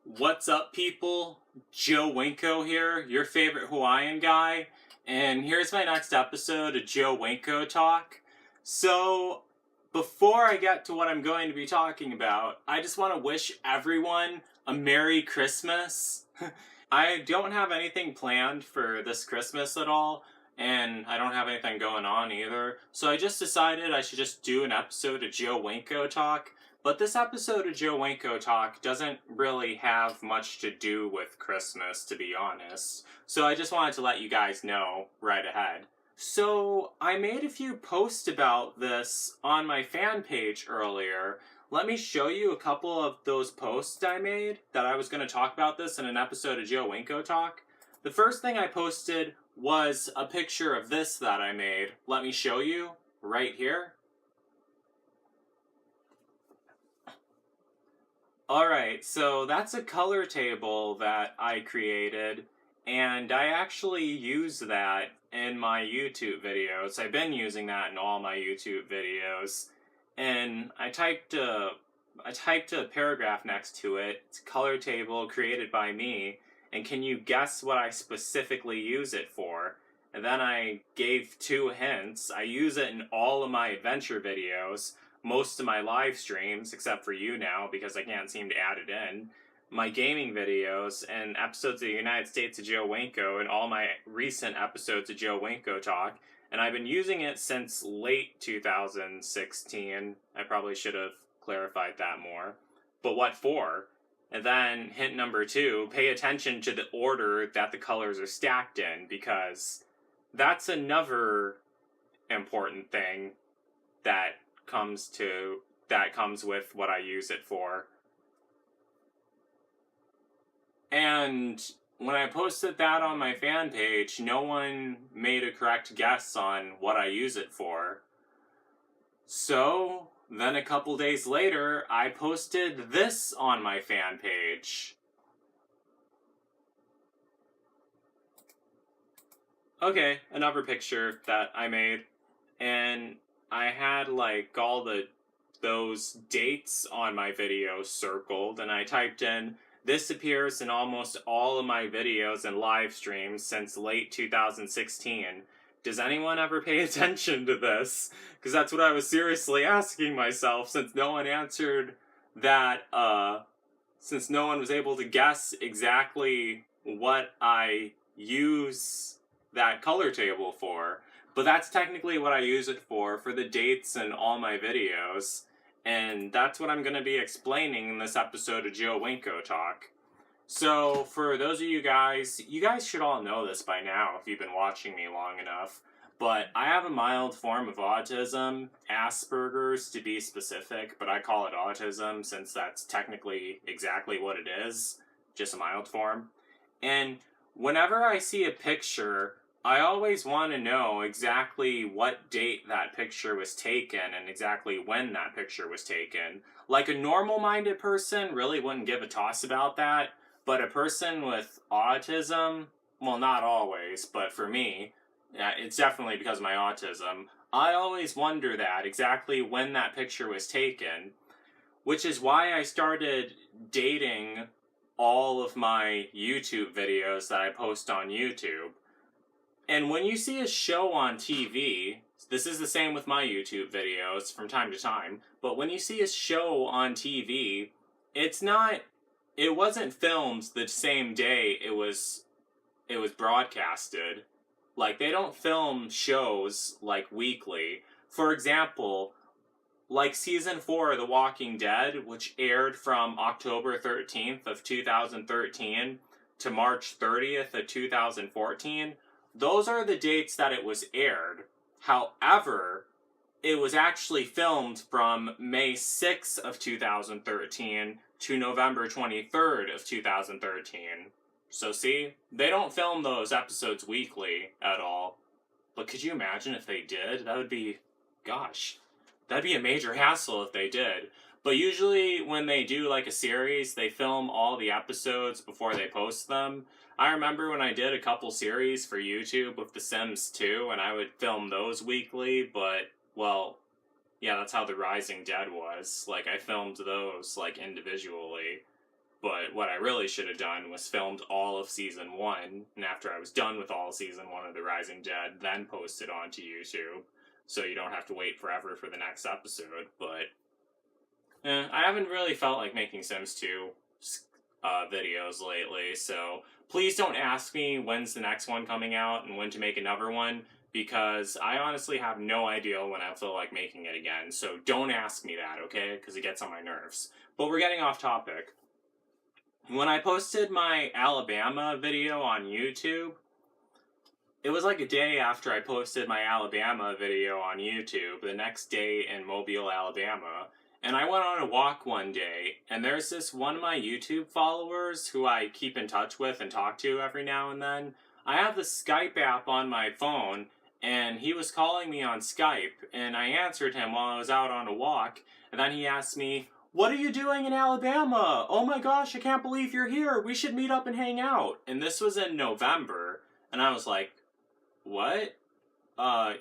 What's up, people? Joe Winko here, your favorite Hawaiian guy, and here's my next episode of Joe Winko Talk. So, before I get to what I'm going to be talking about, I just want to wish everyone a Merry Christmas. I don't have anything planned for this Christmas at all, and I don't have anything going on either, so I just decided I should just do an episode of Joe Winko Talk. But this episode of Joe Winko Talk doesn't really have much to do with Christmas, to be honest. So I just wanted to let you guys know right ahead. So I made a few posts about this on my fan page earlier. Let me show you a couple of those posts I made that I was going to talk about this in an episode of Joe Winko Talk. The first thing I posted was a picture of this that I made. Let me show you right here. Alright, so that's a color table that I created, and I actually use that in my YouTube videos. I've been using that in all my YouTube videos, and I typed a paragraph next to it. It's a color table created by me, and can you guess what I specifically use it for? And then I gave two hints. I use it in all of my adventure videos, most of my live streams, except for you now because I can't seem to add it in, my gaming videos, and episodes of the United States of Joe Winko, and all my recent episodes of Joe Winko Talk. And I've been using it since late 2016. I probably should have clarified that more. But what for? And then hint number 2, pay attention to the order that the colors are stacked in, because that's another important thing that comes with what I use it for. And when I posted that on my fan page, no one made a correct guess on what I use it for. So then a couple days later, I posted this on my fan page. Okay, another picture that I made, and I had like all those dates on my videos circled, and I typed in, this appears in almost all of my videos and live streams since late 2016. Does anyone ever pay attention to this? Because that's what I was seriously asking myself, since no one answered that, since no one was able to guess exactly what I use that color table for. But that's technically what I use it for the dates in all my videos. And that's what I'm going to be explaining in this episode of Joe Winko Talk. So, for those of you guys should all know this by now if you've been watching me long enough. But I have a mild form of autism, Asperger's to be specific, but I call it autism since that's technically exactly what it is, just a mild form. And whenever I see a picture, I always want to know exactly what date that picture was taken and exactly when that picture was taken. Like a normal-minded person really wouldn't give a toss about that, but a person with autism, well, not always, but for me, it's definitely because of my autism, I always wonder that, exactly when that picture was taken, which is why I started dating all of my YouTube videos that I post on YouTube. And when you see a show on TV, this is the same with my YouTube videos from time to time, but when you see a show on TV, it wasn't filmed the same day it was broadcasted. Like, they don't film shows, like, weekly. For example, like season 4 of The Walking Dead, which aired from October 13th of 2013 to March 30th of 2014, those are the dates that it was aired. However, it was actually filmed from May 6th of 2013 to November 23rd of 2013. So see, they don't film those episodes weekly at all. But could you imagine if they did? That'd be a major hassle if they did. But usually when they do like a series, they film all the episodes before they post them. I remember when I did a couple series for YouTube with The Sims 2, and I would film those weekly, but, well, yeah, that's how The Rising Dead was. Like, I filmed those, like, individually. But what I really should have done was filmed all of season 1, and after I was done with all season 1 of The Rising Dead, then post it onto YouTube, so you don't have to wait forever for the next episode. But I haven't really felt like making Sims 2 videos lately, so please don't ask me when's the next one coming out and when to make another one, because I honestly have no idea when I'll feel like making it again, so don't ask me that, okay? Because it gets on my nerves. But we're getting off topic. When I posted my Alabama video on YouTube, it was like a day after I posted my Alabama video on YouTube, the next day in Mobile, Alabama, and I went on a walk one day, and there's this one of my YouTube followers who I keep in touch with and talk to every now and then. I have the Skype app on my phone, and he was calling me on Skype, and I answered him while I was out on a walk, and then he asked me, "What are you doing in Alabama? Oh my gosh, I can't believe you're here. We should meet up and hang out." And this was in November, and I was like, "What?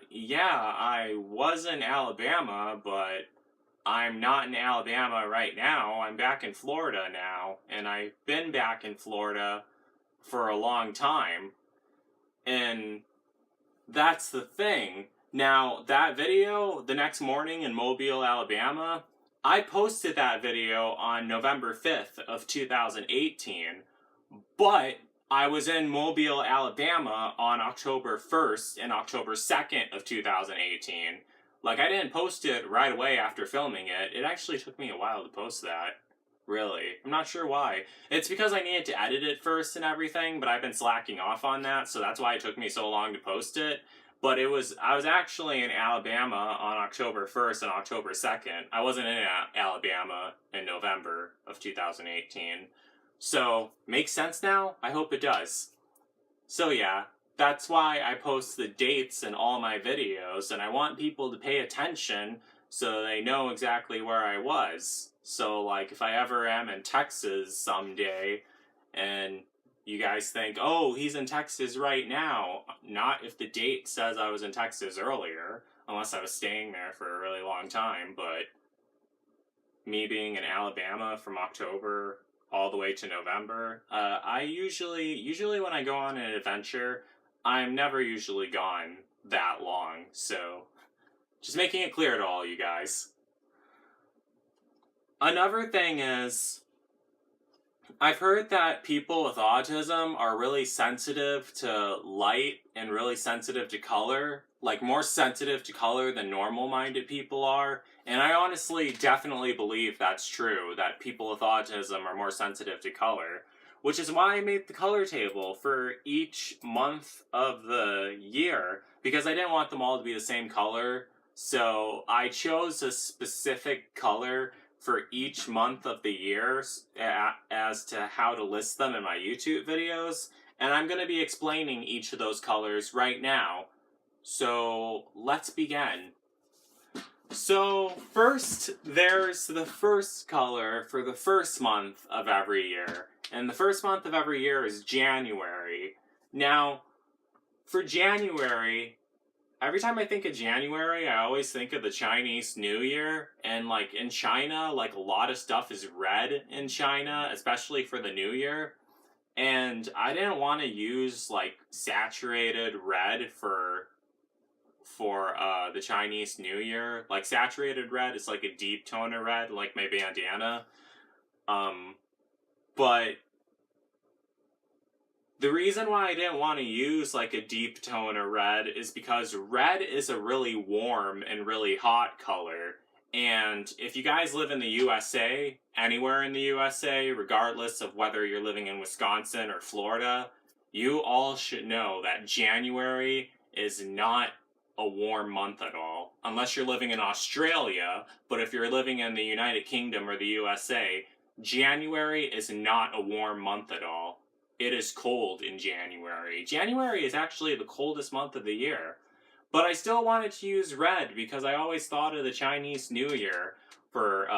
Yeah, I was in Alabama, but I'm not in Alabama right now. I'm back in Florida now, and I've been back in Florida for a long time." And that's the thing. Now, that video, the next morning in Mobile, Alabama, I posted that video on November 5th of 2018, but I was in Mobile, Alabama on October 1st and October 2nd of 2018. Like, I didn't post it right away after filming it. It actually took me a while to post that. Really. I'm not sure why. It's because I needed to edit it first and everything, but I've been slacking off on that, so that's why it took me so long to post it. But I was actually in Alabama on October 1st and October 2nd. I wasn't in Alabama in November of 2018. So, makes sense now? I hope it does. So yeah, that's why I post the dates in all my videos, and I want people to pay attention so they know exactly where I was. So, like, if I ever am in Texas someday, and you guys think, "Oh, he's in Texas right now," not if the date says I was in Texas earlier, unless I was staying there for a really long time, but me being in Alabama from October all the way to November, I usually when I go on an adventure, I'm never usually gone that long, so just making it clear to all you guys. Another thing is, I've heard that people with autism are really sensitive to light and really sensitive to color, like more sensitive to color than normal-minded people are, and I honestly definitely believe that's true, that people with autism are more sensitive to color, which is why I made the color table for each month of the year, because I didn't want them all to be the same color, so I chose a specific color for each month of the year as to how to list them in my YouTube videos, and I'm going to be explaining each of those colors right now. So let's begin. So first, there's the first color for the first month of every year, and the first month of every year is January. Now, for January, every time I think of January, I always think of the Chinese New Year, and like in China, like a lot of stuff is red in China, especially for the New Year, and I didn't want to use like saturated red for the Chinese New Year. Like saturated red is like a deep tone of red, like my bandana, but the reason why I didn't want to use like a deep tone of red is because red is a really warm and really hot color. And if you guys live in the USA, anywhere in the USA, regardless of whether you're living in Wisconsin or Florida, you all should know that January is not a warm month at all. Unless you're living in Australia, but if you're living in the United Kingdom or the USA, January is not a warm month at all. It is cold in January. January is actually the coldest month of the year. But I still wanted to use red because I always thought of the Chinese New Year for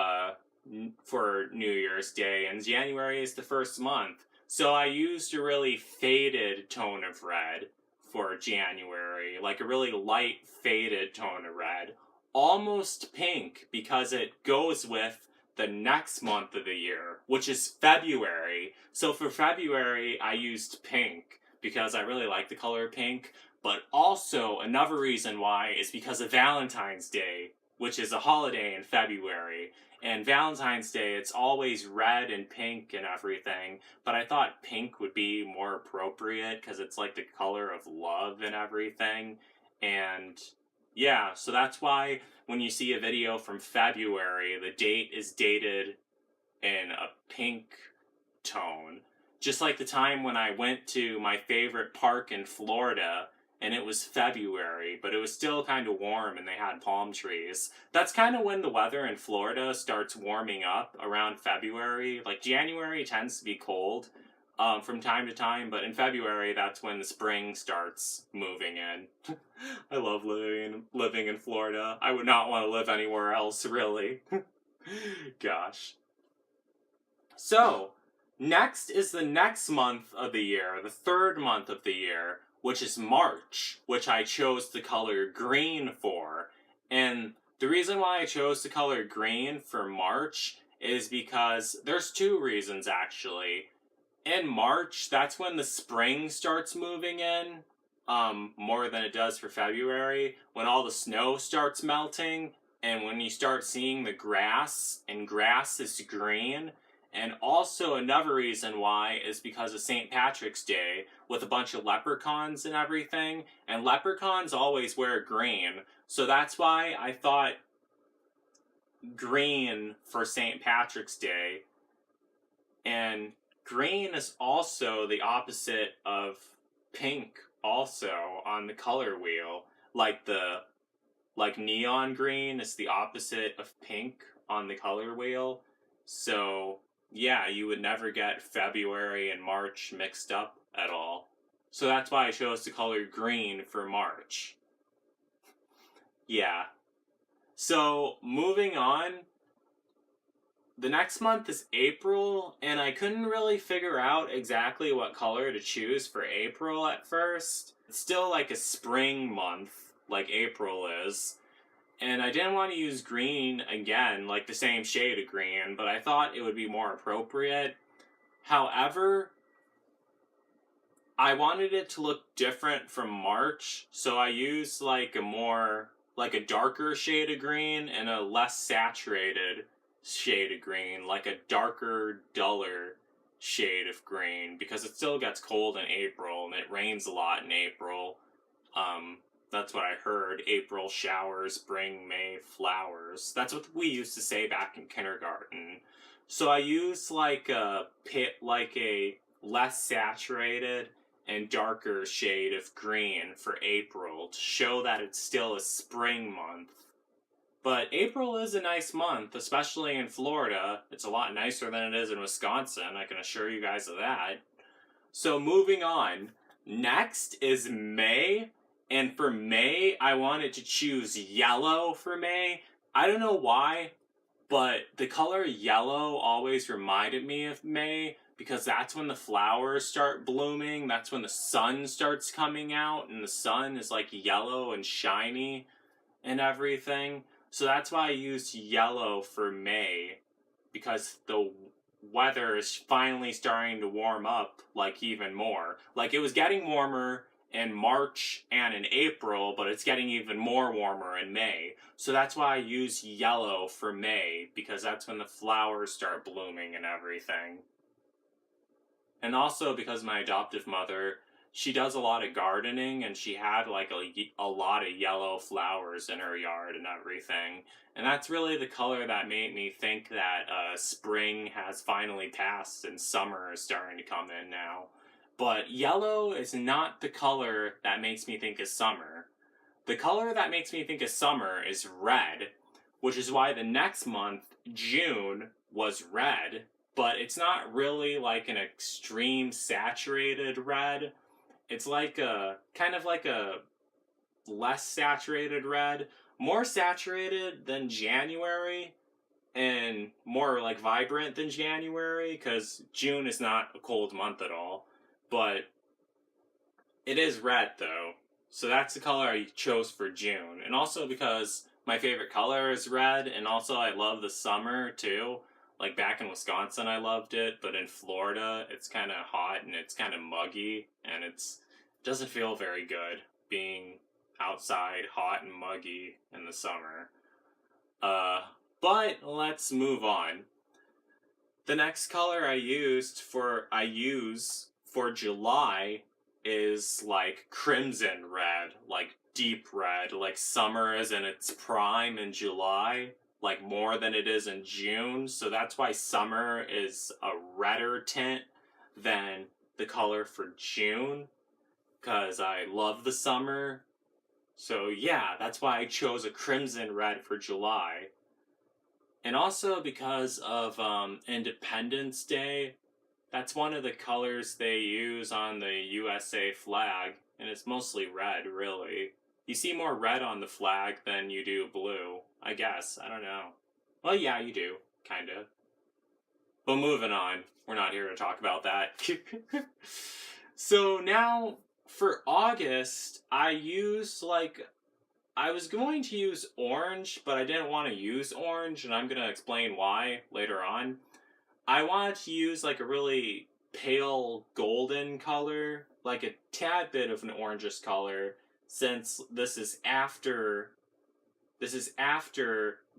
New Year's Day, and January is the first month. So I used a really faded tone of red for January, like a really light faded tone of red. Almost pink because it goes with the next month of the year, which is February. So for February, I used pink because I really like the color pink. But also, another reason why is because of Valentine's Day, which is a holiday in February. And Valentine's Day, it's always red and pink and everything. But I thought pink would be more appropriate because it's like the color of love and everything. And yeah, so that's why when you see a video from February, the date is dated in a pink tone. Just like the time when I went to my favorite park in Florida and it was February, but it was still kind of warm and they had palm trees. That's kind of when the weather in Florida starts warming up, around February. Like January tends to be cold from time to time, but in February that's when the spring starts moving in. I love living in Florida. I would not want to live anywhere else, really. Gosh. So, next is the next month of the year, the third month of the year, which is March, which I chose the color green for. And the reason why I chose the color green for March is because there's two reasons, actually. In March, that's when the spring starts moving in, more than it does for February, when all the snow starts melting, and when you start seeing the grass, and grass is green. And also another reason why is because of St. Patrick's Day, with a bunch of leprechauns and everything, and leprechauns always wear green, so that's why I thought green for St. Patrick's Day. And green is also the opposite of pink, also on the color wheel. Like neon green is the opposite of pink on the color wheel. So yeah, you would never get February and March mixed up at all. So that's why I chose the color green for March. Yeah. So moving on, the next month is April, and I couldn't really figure out exactly what color to choose for April at first. It's still like a spring month, like April is. And I didn't want to use green again, like the same shade of green, but I thought it would be more appropriate. However, I wanted it to look different from March, so I used like a darker shade of green and a less saturated shade of green, like a darker, duller shade of green, because it still gets cold in April and it rains a lot in April. That's what I heard. April showers bring May flowers. That's what we used to say back in kindergarten. So I used like a less saturated and darker shade of green for April to show that it's still a spring month. But April is a nice month, especially in Florida. It's a lot nicer than it is in Wisconsin, I can assure you guys of that. So moving on. Next is May. And for May, I wanted to choose yellow for May. I don't know why, but the color yellow always reminded me of May because that's when the flowers start blooming. That's when the sun starts coming out, and the sun is like yellow and shiny and everything. So that's why I used yellow for May, because the weather is finally starting to warm up, like, even more. Like, it was getting warmer in March and in April, but it's getting even more warmer in May. So that's why I use yellow for May, because that's when the flowers start blooming and everything. And also because my adoptive mother, she does a lot of gardening, and she had like a lot of yellow flowers in her yard and everything. And that's really the color that made me think that spring has finally passed and summer is starting to come in now. But yellow is not the color that makes me think of summer. The color that makes me think of summer is red, which is why the next month, June, was red. But it's not really like an extreme saturated red. It's like kind of like a less saturated red. More saturated than January, and more like vibrant than January, because June is not a cold month at all. But it is red, though. So that's the color I chose for June. And also because my favorite color is red, and also I love the summer too. Like back in Wisconsin, I loved it, but in Florida, it's kind of hot and it's kind of muggy, and it's doesn't feel very good being outside hot and muggy in the summer. Uh, but let's move on. The next color I use for July is like crimson red, like deep red, like summer is in its prime in July, like more than it is in June. So that's why summer is a redder tint than the color for June, because I love the summer. So yeah, that's why I chose a crimson red for July. And also because of Independence Day, that's one of the colors they use on the USA flag, and it's mostly red, really. You see more red on the flag than you do blue, I guess. I don't know. Well, yeah, you do, kinda. But moving on, we're not here to talk about that. So now, for August, I was going to use orange, but I didn't want to use orange, and I'm going to explain why later on. I wanted to use like a really pale golden color, like a tad bit of an orangish color, since this is after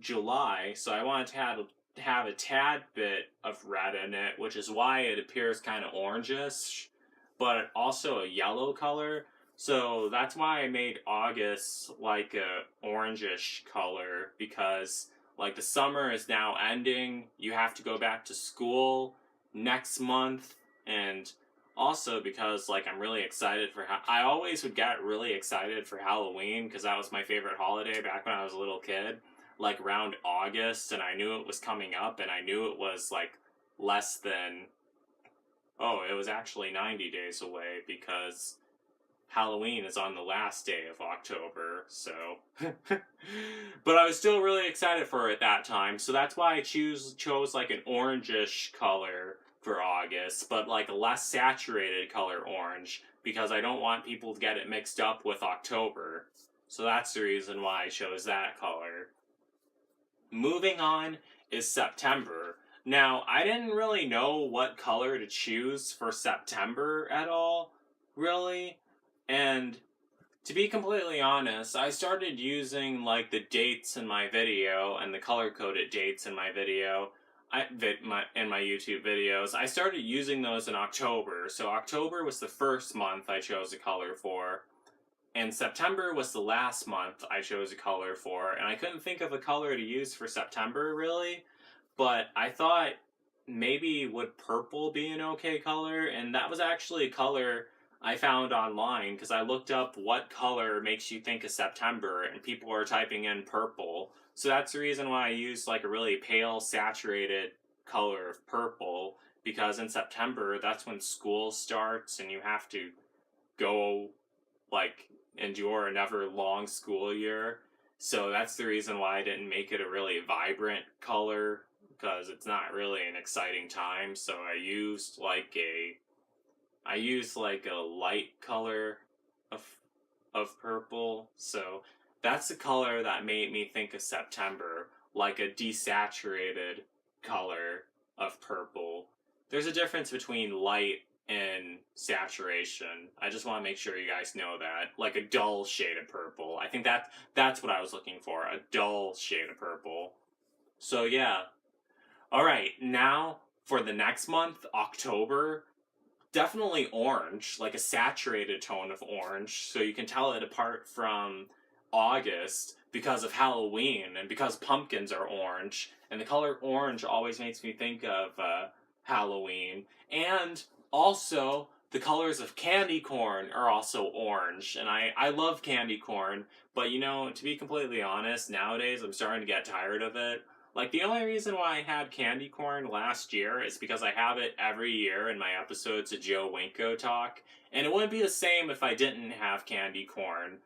July, so I wanted to have a tad bit of red in it, which is why it appears kind of orangish, but also a yellow color. So that's why I made August like a orangish color, because like the summer is now ending. You have to go back to school next month, and also because like I'm really excited for I always would get really excited for Halloween because that was my favorite holiday back when I was a little kid, like around August, and I knew it was coming up, and I knew it was like less than it was actually 90 days away because Halloween is on the last day of October, so. But I was still really excited for it that time, so that's why I chose like an orangish color for August, but like a less saturated color orange, because I don't want people to get it mixed up with October. So that's the reason why I chose that color. Moving on is September. Now, I didn't really know what color to choose for September at all, really. And to be completely honest, I started using like the dates in my video and the color coded dates in my video, in my YouTube videos. I started using those in October. So October was the first month I chose a color for, and September was the last month I chose a color for. And I couldn't think of a color to use for September really, but I thought maybe would purple be an okay color, and that was actually a color I found online because I looked up what color makes you think of September, and people were typing in purple. So that's the reason why I used like a really pale, saturated color of purple, because in September, that's when school starts and you have to go like endure another long school year. So that's the reason why I didn't make it a really vibrant color, because it's not really an exciting time. So I used like a light color of purple. So that's the color that made me think of September, like a desaturated color of purple. There's a difference between light and saturation. I just want to make sure you guys know that. Like a dull shade of purple. I think that's what I was looking for, a dull shade of purple. So yeah. All right, now for the next month, October, definitely orange, like a saturated tone of orange, so you can tell it apart from August because of Halloween and because pumpkins are orange, and the color orange always makes me think of Halloween. And also, the colors of candy corn are also orange, and I love candy corn, but to be completely honest, nowadays I'm starting to get tired of it. Like, the only reason why I had candy corn last year is because I have it every year in my episodes of Joe Winko Talk, and it wouldn't be the same if I didn't have candy corn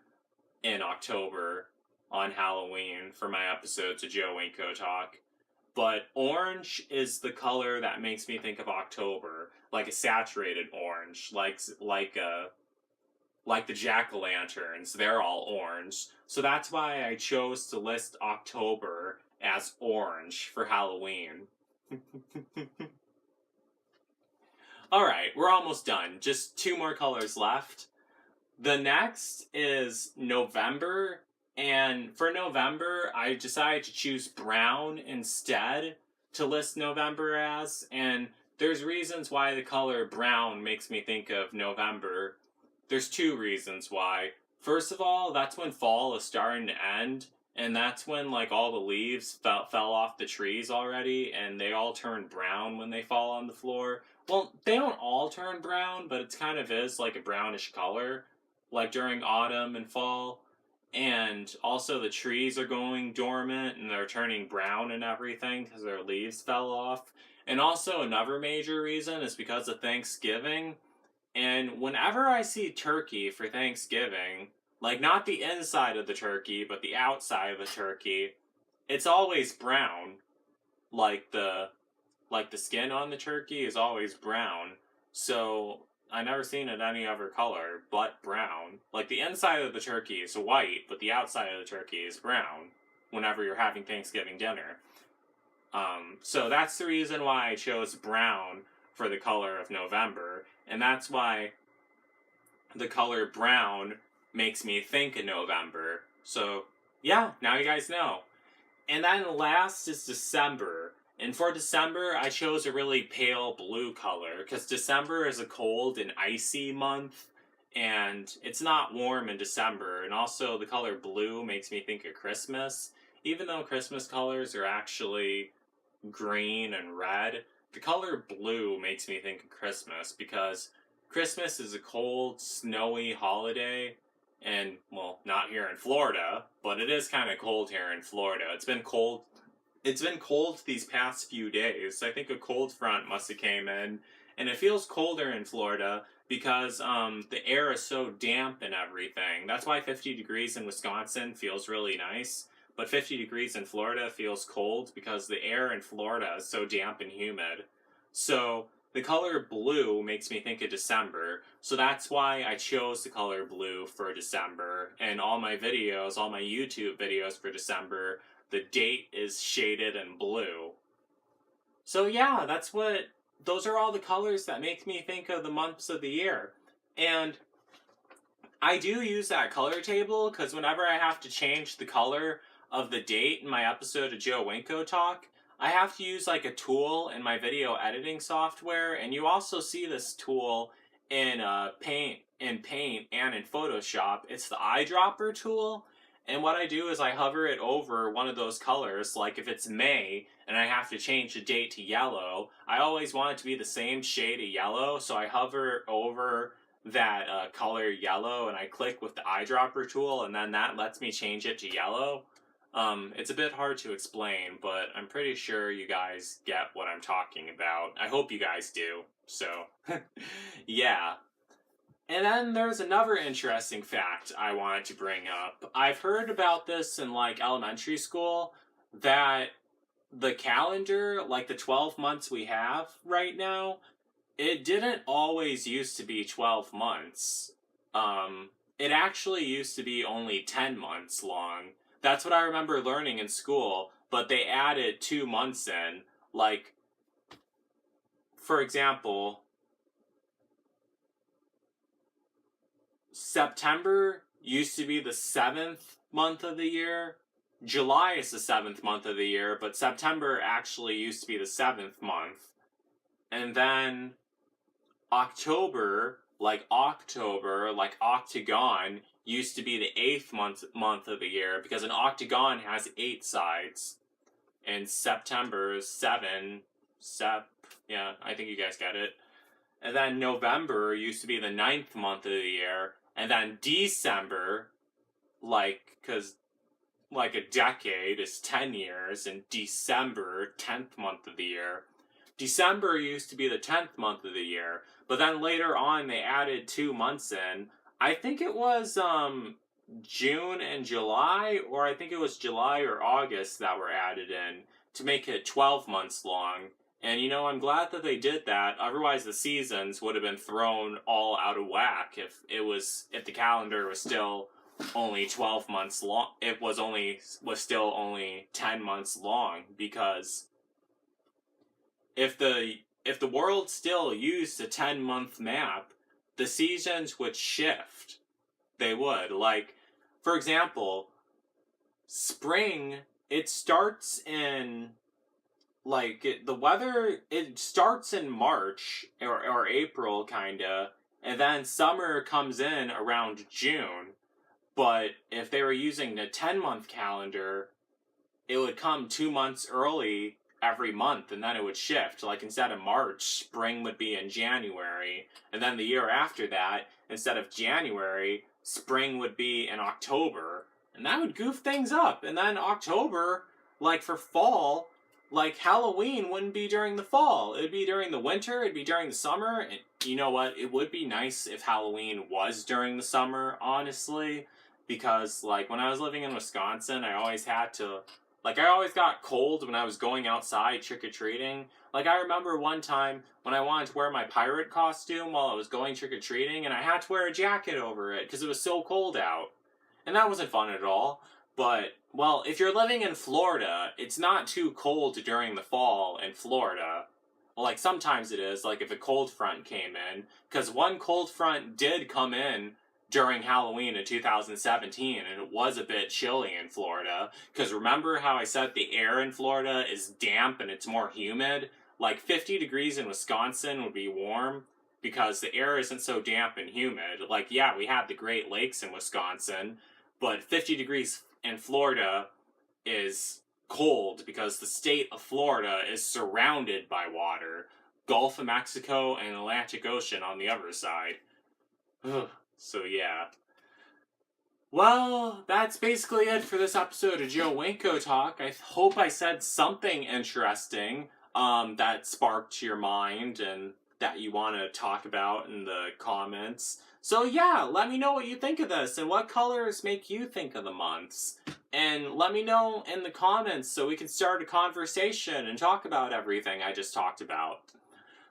in October on Halloween for my episodes of Joe Winko Talk. But orange is the color that makes me think of October, like a saturated orange, like like the jack-o'-lanterns, they're all orange. So that's why I chose to list October as orange for Halloween. Alright, we're almost done. Just 2 more colors left. The next is November, and for November, I decided to choose brown instead to list November as, and there's reasons why the color brown makes me think of November. There's 2 reasons why. First of all, that's when fall is starting to end, and that's when like all the leaves fell off the trees already, and they all turn brown when they fall on the floor. Well, they don't all turn brown, but it kind of is like a brownish color, like during autumn and fall. And also the trees are going dormant and they're turning brown and everything because their leaves fell off. And also another major reason is because of Thanksgiving. And whenever I see turkey for Thanksgiving, like not the inside of the turkey, but the outside of the turkey, it's always brown. Like the skin on the turkey is always brown. So I never seen it any other color but brown. Like the inside of the turkey is white, but the outside of the turkey is brown whenever you're having Thanksgiving dinner. So that's the reason why I chose brown for the color of November, and that's why the color brown makes me think of November. So yeah, now you guys know. And then last is December. And for December, I chose a really pale blue color because December is a cold and icy month, and it's not warm in December. And also, the color blue makes me think of Christmas. Even though Christmas colors are actually green and red, the color blue makes me think of Christmas because Christmas is a cold, snowy holiday. And, well, not here in Florida, but it is kind of cold here in Florida. It's been cold these past few days. I think a cold front must have came in, and it feels colder in Florida because the air is so damp and everything. That's why 50 degrees in Wisconsin feels really nice, but 50 degrees in Florida feels cold because the air in Florida is so damp and humid. So the color blue makes me think of December, so that's why I chose the color blue for December, and all my YouTube videos for December, the date is shaded in blue. So yeah, those are all the colors that make me think of the months of the year. And I do use that color table because whenever I have to change the color of the date in my episode of Joe Winko Talk, I have to use like a tool in my video editing software, and you also see this tool in Paint and in Photoshop. It's the eyedropper tool. And what I do is I hover it over one of those colors, like if it's May and I have to change the date to yellow, I always want it to be the same shade of yellow, so I hover over that color yellow and I click with the eyedropper tool, and then that lets me change it to yellow. It's a bit hard to explain, but I'm pretty sure you guys get what I'm talking about. I hope you guys do. So, yeah. And then there's another interesting fact I wanted to bring up. I've heard about this in like elementary school, that the calendar, like the 12 months we have right now, it didn't always used to be 12 months. It actually used to be only 10 months long. That's what I remember learning in school, but they added 2 months in. Like, for example, September used to be the 7th month of the year. July is the 7th month of the year, but September actually used to be the 7th month. And then October, like octagon, used to be the 8th month of the year because an octagon has 8 sides. And September is 7. Yeah, I think you guys get it. And then November used to be the 9th month of the year. And then December, because a decade is 10 years, and December, 10th month of the year. December used to be the 10th month of the year, but then later on they added 2 months in. I think it was June and July, or I think it was July or August that were added in to make it 12 months long. And I'm glad that they did that. Otherwise, the seasons would have been thrown all out of whack if the calendar was still only 12 months long. It was still only 10 months long, because if the world still used a 10-month map, the seasons would shift. They would. Like, for example, spring, it starts in the weather, it starts in March or April, kinda, and then summer comes in around June. But if they were using the 10-month calendar, it would come 2 months early every month, and then it would shift. Like, instead of March, spring would be in January, and then the year after that, instead of January, spring would be in October, and that would goof things up. And then October, like for fall, like Halloween wouldn't be during the fall. It'd be during the winter, it'd be during the summer. And you know what? It would be nice if Halloween was during the summer, honestly, because like when I was living in Wisconsin, I always got cold when I was going outside trick-or-treating. Like, I remember one time when I wanted to wear my pirate costume while I was going trick-or-treating, and I had to wear a jacket over it because it was so cold out. And that wasn't fun at all. But, well, if you're living in Florida, it's not too cold during the fall in Florida. Well, like, sometimes it is, like if a cold front came in, because one cold front did come in during Halloween in 2017, and it was a bit chilly in Florida. Because remember how I said the air in Florida is damp and it's more humid? Like 50 degrees in Wisconsin would be warm because the air isn't so damp and humid. Like, yeah, we have the Great Lakes in Wisconsin, but 50 degrees in Florida is cold because the state of Florida is surrounded by water. Gulf of Mexico and Atlantic Ocean on the other side. So yeah. Well, that's basically it for this episode of Joe Winko Talk. I hope I said something interesting that sparked your mind and that you want to talk about in the comments. So yeah, let me know what you think of this and what colors make you think of the months. And let me know in the comments so we can start a conversation and talk about everything I just talked about.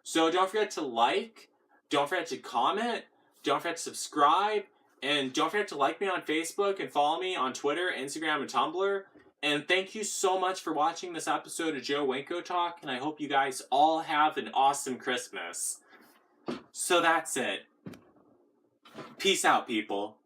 So don't forget to like, don't forget to comment, don't forget to subscribe, and don't forget to like me on Facebook and follow me on Twitter, Instagram, and Tumblr. And thank you so much for watching this episode of Joe Winko Talk, and I hope you guys all have an awesome Christmas. So that's it. Peace out, people.